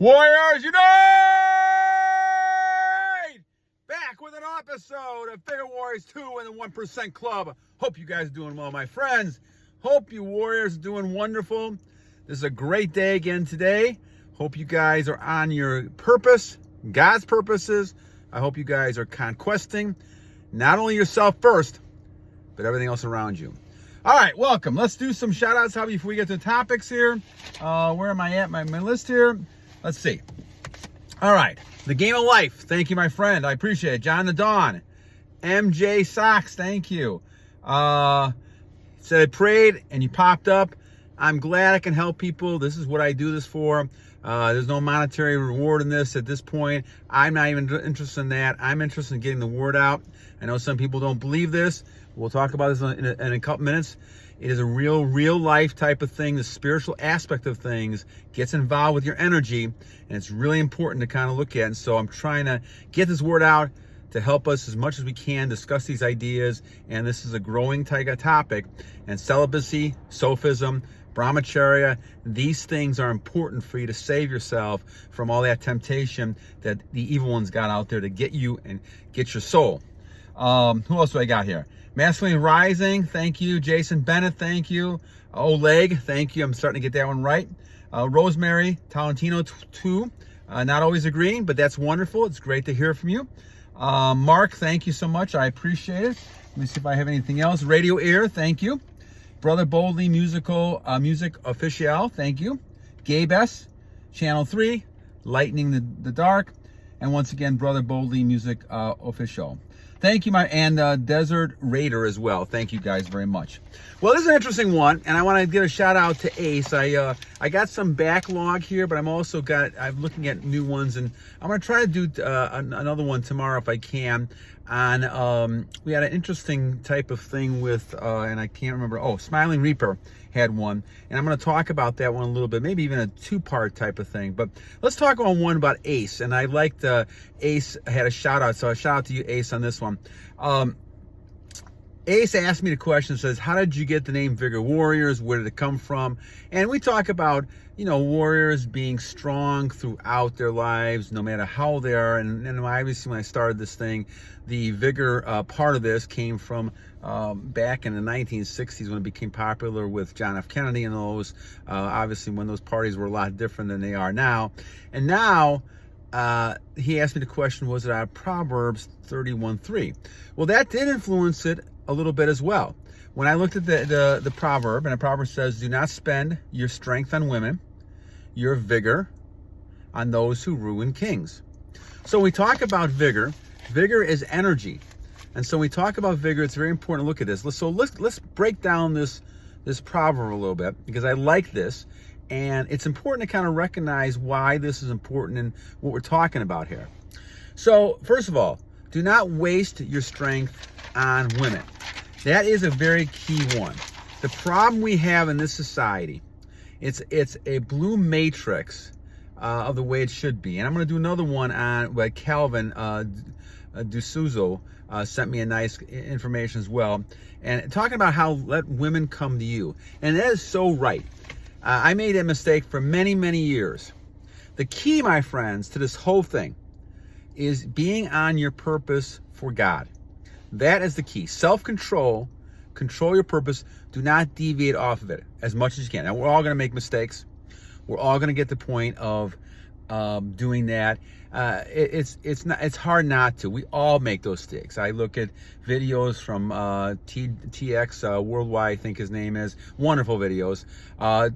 Warriors Unite! Back with an episode of Vigor Warriors 2 and the 1% Club. Hope you guys are doing well, my friends. Hope you Warriors are doing wonderful. This is a great day again today. Hope you guys are on your purpose, God's purposes. I hope you guys are conquesting not only yourself first, but everything else around you. All right, welcome. Let's do some shout outs before we get to the topics here. Where am I at? My list here. Let's see. All right. The Game of Life. Thank you, my friend. I appreciate it. Jon the Dawn. MJ Socks. Thank you. Said I prayed and you popped up. I'm glad I can help people. This is what I do this for. There's no monetary reward in this at this point. I'm not even interested in that. I'm interested in getting the word out. I know some people don't believe this. We'll talk about this in a couple minutes. It is a real life type of thing. The spiritual aspect of things gets involved with your energy, and it's really important to kind of look at. And so I'm trying to get this word out to help us as much as we can discuss these ideas. And this is a growing topic. And celibacy, sophism, brahmacharya, these things are important for you to save yourself from all that temptation that the evil ones got out there to get you and get your soul. Who else do I got here? Masculinity Rising, thank you. Jason Bennett, thank you. Oleg, thank you. I'm starting to get that one right. Rosemarie, Tolentino 2. Not always agreeing, but that's wonderful. It's great to hear from you. Marc, thank you so much. I appreciate it. Let me see if I have anything else. Radioear, thank you. Brother Boldly Music Official, thank you. Gabe S, Channel 3, Lightning the Dark. And once again, Brother Boldly Music Official. Thank you, and Desert Raider as well. Thank you guys very much. Well, this is an interesting one, and I want to give a shout out to Ace. I got some backlog here, but I'm looking at new ones, and I'm going to try to do another one tomorrow if I can. On we had an interesting type of thing with, and I can't remember. Oh, Smiling Reaper had one, and I'm going to talk about that one a little bit, maybe even a two-part type of thing. But let's talk on one about Ace, and I liked Ace had a shout-out, so a shout-out to you, Ace, on this one. Ace asked me the question, says, how did you get the name Vigor Warriors? Where did it come from? And we talk about, warriors being strong throughout their lives, no matter how they are. And obviously when I started this thing, the Vigor part of this came from back in the 1960s when it became popular with John F. Kennedy and those, obviously when those parties were a lot different than they are now. And now, he asked me the question, was it out of Proverbs 31:3? Well, that did influence it a little bit as well. When I looked at the proverb, and the proverb says, do not spend your strength on women, your vigor on those who ruin kings. So when we talk about vigor is energy. And so when we talk about vigor, it's very important to look at this. Let's break down this proverb a little bit, because I like this. And it's important to kind of recognize why this is important and what we're talking about here. So first of all, do not waste your strength on women. That is a very key one. The problem we have in this society, it's a blue matrix of the way it should be. And I'm going to do another one on what Calvin D'Souza sent me a nice information as well. And talking about how let women come to you. And that is so right. I made that mistake for many, many years. The key, my friends, to this whole thing is being on your purpose for God. That is the key. Self-control, control your purpose. Do not deviate off of it as much as you can. Now, we're all going to make mistakes. We're all going to get to the point of doing that. It's hard not to. We all make those mistakes. I look at videos from TX Worldwide, I think his name is. Wonderful videos.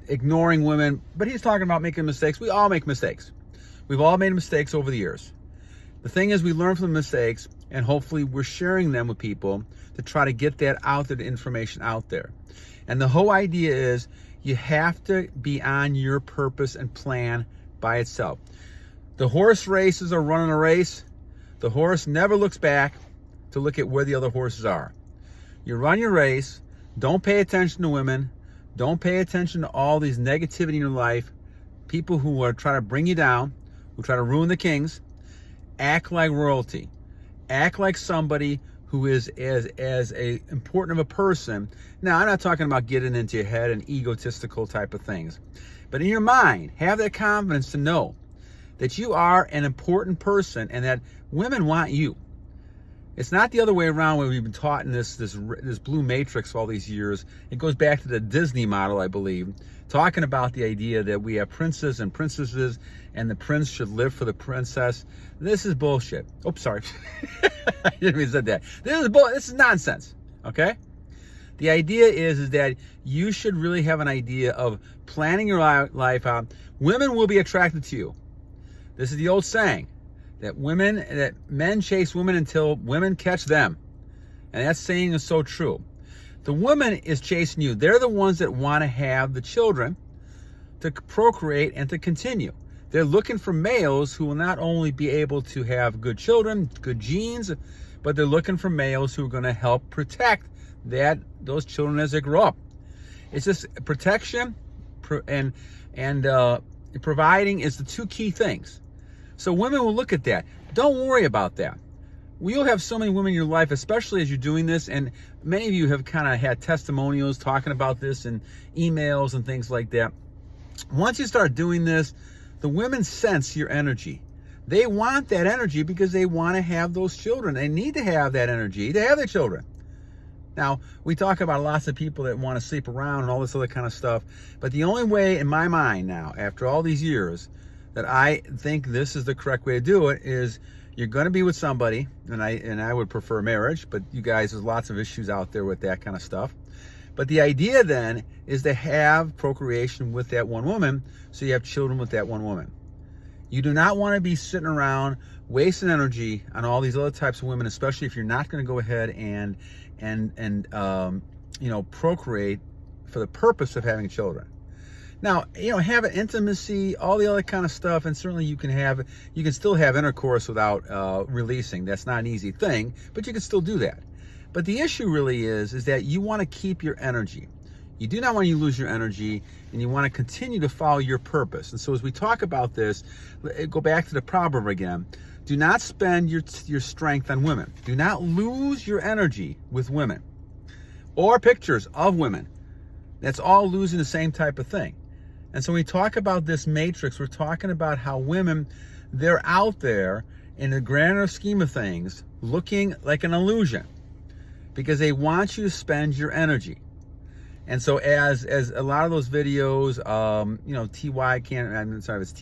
Ignoring women. But he's talking about making mistakes. We all make mistakes. We've all made mistakes over the years. The thing is, we learn from the mistakes, and hopefully we're sharing them with people to try to get that out there, the information out there. And the whole idea is you have to be on your purpose and plan by itself. The horse races are running a race. The horse never looks back to look at where the other horses are. You run your race. Don't pay attention to women. Don't pay attention to all these negativity in your life. People who are trying to bring you down, who try to ruin the kings. Act like royalty. Act like somebody who is as important of a person. Now, I'm not talking about getting into your head and egotistical type of things. But in your mind, have that confidence to know that you are an important person and that women want you. It's not the other way around when we've been taught in this blue matrix all these years. It goes back to the Disney model, I believe, talking about the idea that we have princes and princesses and the prince should live for the princess. This is bullshit. Oops, sorry. I didn't even say that. This is nonsense, okay? The idea is that you should really have an idea of planning your life out. Women will be attracted to you. This is the old saying that men chase women until women catch them. And that saying is so true. The woman is chasing you. They're the ones that want to have the children to procreate and to continue. They're looking for males who will not only be able to have good children, good genes, but they're looking for males who are going to help protect those children as they grow up. It's just protection and providing is the two key things. So women will look at that. Don't worry about that. You'll have so many women in your life, especially as you're doing this, and many of you have kind of had testimonials talking about this and emails and things like that. Once you start doing this, the women sense your energy. They want that energy because they want to have those children. They need to have that energy to have their children. Now, we talk about lots of people that want to sleep around and all this other kind of stuff, but the only way in my mind now, after all these years, that I think this is the correct way to do it is you're going to be with somebody, and I would prefer marriage, but you guys, there's lots of issues out there with that kind of stuff. But the idea then is to have procreation with that one woman, so you have children with that one woman. You do not want to be sitting around wasting energy on all these other types of women, especially if you're not going to go ahead and procreate for the purpose of having children. Now, have an intimacy, all the other kind of stuff, and certainly you can still have intercourse without releasing. That's not an easy thing, but you can still do that. But the issue really is that you want to keep your energy. You do not want you to lose your energy, and you want to continue to follow your purpose. And so as we talk about this, go back to the proverb again. Do not spend your strength on women. Do not lose your energy with women or pictures of women. That's all losing the same type of thing. And so when we talk about this matrix, we're talking about how women, they're out there in the grander scheme of things, looking like an illusion because they want you to spend your energy. And so as a lot of those videos, it's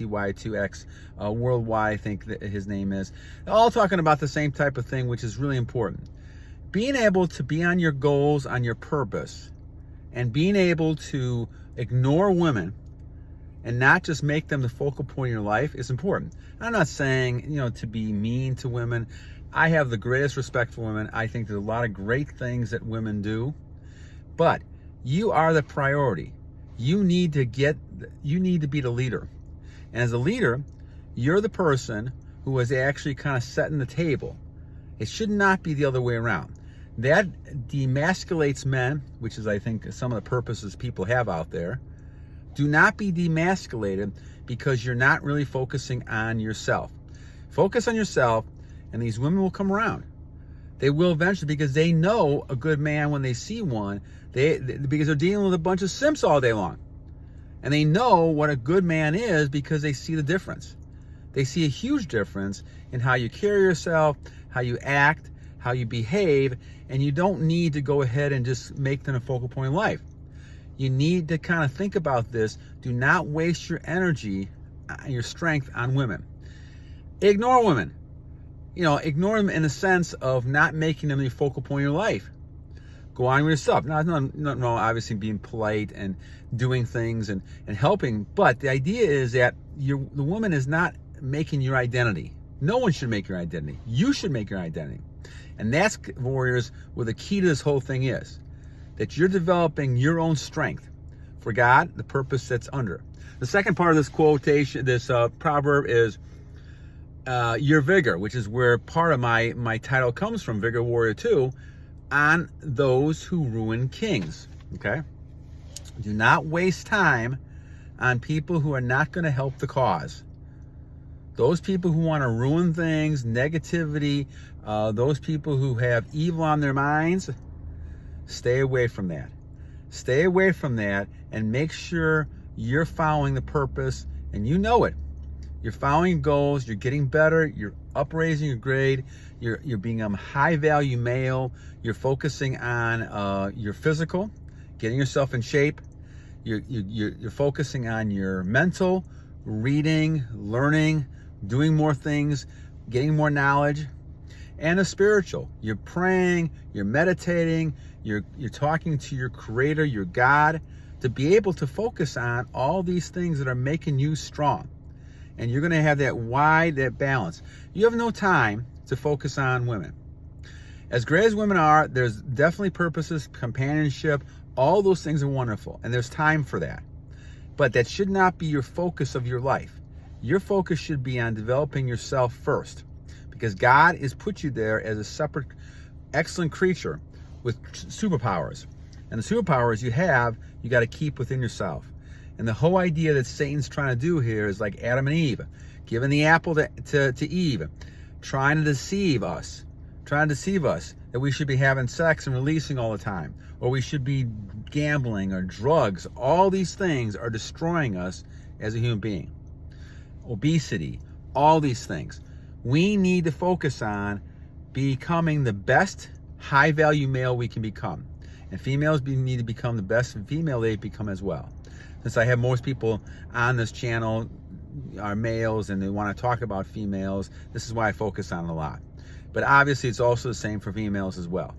TY2X, Worldwide, I think that his name is, they're all talking about the same type of thing, which is really important. Being able to be on your goals, on your purpose, and being able to ignore women and not just make them the focal point of your life is important. I'm not saying, to be mean to women. I have the greatest respect for women. I think there's a lot of great things that women do, but you are the priority. You need to be the leader. And as a leader, you're the person who is actually kind of setting the table. It should not be the other way around. That demasculates men, which is, I think, some of the purposes people have out there. Do not be demasculated because you're not really focusing on yourself. Focus on yourself, and these women will come around. They will eventually, because they know a good man when they see one, because they're dealing with a bunch of simps all day long. And they know what a good man is because they see the difference. They see a huge difference in how you carry yourself, how you act, how you behave, and you don't need to go ahead and just make them a focal point in life. You need to kind of think about this. Do not waste your energy, your strength on women. Ignore women. Ignore them in the sense of not making them the focal point of your life. Go on with yourself. Now, nothing wrong, obviously, being polite and doing things and helping, but the idea is that the woman is not making your identity. No one should make your identity. You should make your identity. And that's, warriors, where the key to this whole thing is. That you're developing your own strength for God, the purpose that's under. The second part of this quotation, this proverb is your vigor, which is where part of my title comes from, Vigor Warrior 2, on those who ruin kings. Okay? Do not waste time on people who are not going to help the cause. Those people who want to ruin things, negativity, those people who have evil on their minds, stay away from that. Stay away from that and make sure you're following the purpose, and you know it. You're following goals. You're getting better. You're upraising your grade. You're being a high value male. You're focusing on your physical, getting yourself in shape. You're focusing on your mental, reading, learning, doing more things, getting more knowledge, and the spiritual. You're praying, you're meditating, you're talking to your creator, your God, to be able to focus on all these things that are making you strong. And you're going to have that balance. You have no time to focus on women. As great as women are, there's definitely purposes, companionship, all those things are wonderful, and there's time for that. But that should not be your focus of your life. Your focus should be on developing yourself first, because God has put you there as a separate, excellent creature with superpowers. And the superpowers you got to keep within yourself. And the whole idea that Satan's trying to do here is like Adam and Eve, giving the apple to Eve, trying to deceive us that we should be having sex and releasing all the time, or we should be gambling or drugs. All these things are destroying us as a human being. Obesity, all these things. We need to focus on becoming the best high-value male we can become. And females need to become the best female they become as well. Since I have most people on this channel are males and they want to talk about females, this is why I focus on it a lot. But obviously it's also the same for females as well.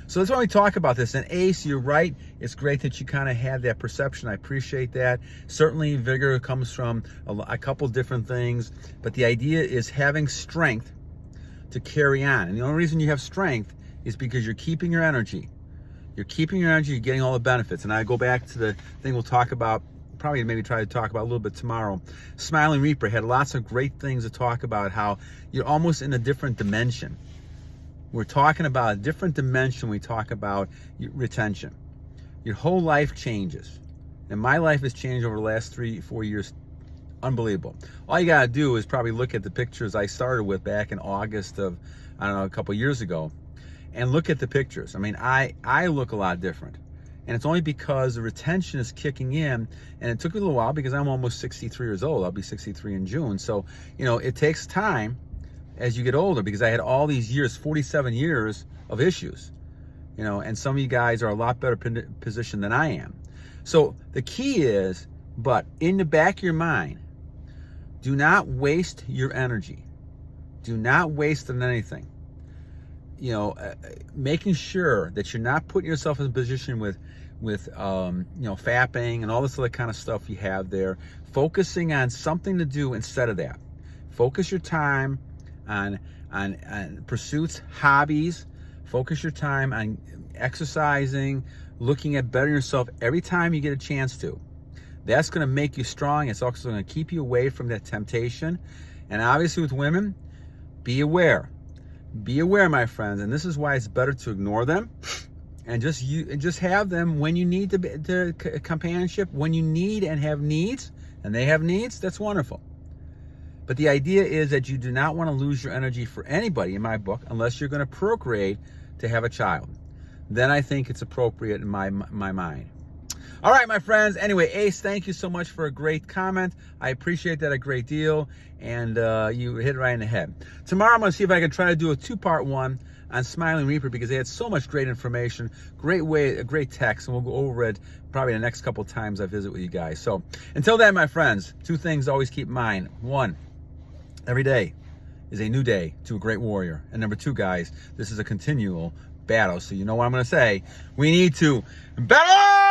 So that's why we talk about this. And Ace, you're right. It's great that you kind of had that perception. I appreciate that. Certainly vigor comes from a couple different things, but the idea is having strength to carry on. And the only reason you have strength is because you're keeping your energy. You're keeping your energy, you're getting all the benefits. And I go back to the thing we'll talk about, probably maybe try to talk about a little bit tomorrow. Smiling Reaper had lots of great things to talk about, how you're almost in a different dimension. We're talking about a different dimension when we talk about retention. Your whole life changes. And my life has changed over the last 3-4 years. Unbelievable. All you got to do is probably look at the pictures I started with back in August of, I don't know, a couple years ago. And look at the pictures. I mean, I look a lot different. And it's only because the retention is kicking in. And it took me a little while because I'm almost 63 years old. I'll be 63 in June. So, it takes time as you get older, because I had all these years, 47 years of issues, and some of you guys are a lot better positioned than I am. So the key is, but in the back of your mind, do not waste your energy. Do not waste it on anything. Making sure that you're not putting yourself in a position with fapping and all this other kind of stuff you have there. Focusing on something to do instead of that. Focus your time on pursuits, hobbies. Focus your time on exercising, looking at bettering yourself every time you get a chance to. That's going to make you strong. It's also going to keep you away from that temptation. And obviously with women, be aware. Be aware, my friends. And this is why it's better to ignore them and just have them when you need to companionship, when you need and have needs, and they have needs. That's wonderful. But the idea is that you do not want to lose your energy for anybody in my book unless you're going to procreate to have a child. Then I think it's appropriate in my mind. All right, my friends. Anyway, Ace, thank you so much for a great comment. I appreciate that a great deal. And you hit it right in the head. Tomorrow I'm going to see if I can try to do a 2-part one on Smiling Reaper, because they had so much great information, great text, and we'll go over it probably the next couple times I visit with you guys. So until then, my friends, 2 things to always keep in mind. 1, every day is a new day to a great warrior. And number 2, guys, this is a continual battle. So you know what I'm going to say. We need to battle!